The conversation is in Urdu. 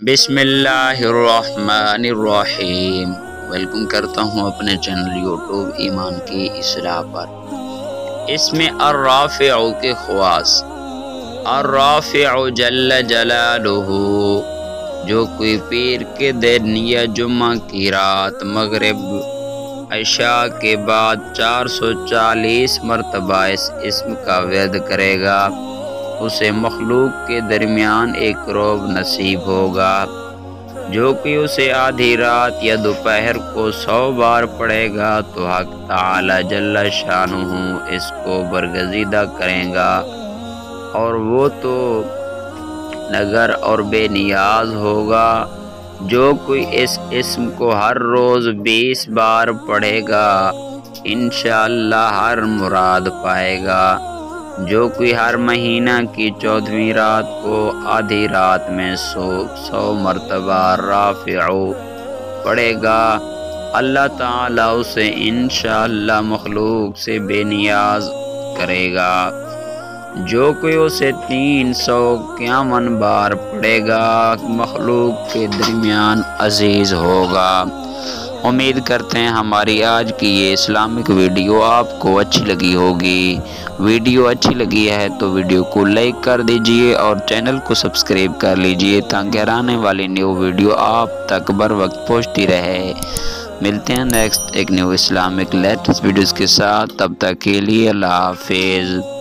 بسم اللہ الرحمن الرحیم۔ ویلکم کرتا ہوں اپنے چینل یوٹیوب ایمان کی اصلاح پر۔ اس میں الرافع کے خواص، الرافع جل جلالہ، جو کوئی پیر کے دن یا جمعہ کی رات مغرب عشاء کے بعد 440 مرتبہ اس اسم کا ورد کرے گا، اسے مخلوق کے درمیان ایک رعب نصیب ہوگا۔ جو کہ اسے آدھی رات یا دوپہر کو 100 بار پڑھے گا تو حق تعالی جل شانہ اس کو برگزیدہ کریں گا، اور وہ تو نگر اور بے نیاز ہوگا۔ جو کوئی اس اسم کو ہر روز 20 بار پڑھے گا انشاءاللہ ہر مراد پائے گا۔ جو کوئی ہر مہینہ کی 14ویں رات کو آدھی رات میں 100 مرتبہ رافع پڑھے گا، اللہ تعالیٰ اسے انشاءاللہ مخلوق سے بے نیاز کرے گا۔ جو کوئی اسے 351 بار پڑھے گا مخلوق کے درمیان عزیز ہوگا۔ امید کرتے ہیں ہماری آج کی یہ اسلامک ویڈیو آپ کو اچھی لگی ہوگی۔ ویڈیو اچھی لگی ہے تو ویڈیو کو لائک کر دیجئے اور چینل کو سبسکرائب کر لیجئے تاکہ آنے والی نیو ویڈیو آپ تک بر وقت پہنچتی رہے۔ ملتے ہیں نیکسٹ ایک نیو اسلامک لیٹسٹ ویڈیوز کے ساتھ، تب تک کے لیے اللہ حافظ۔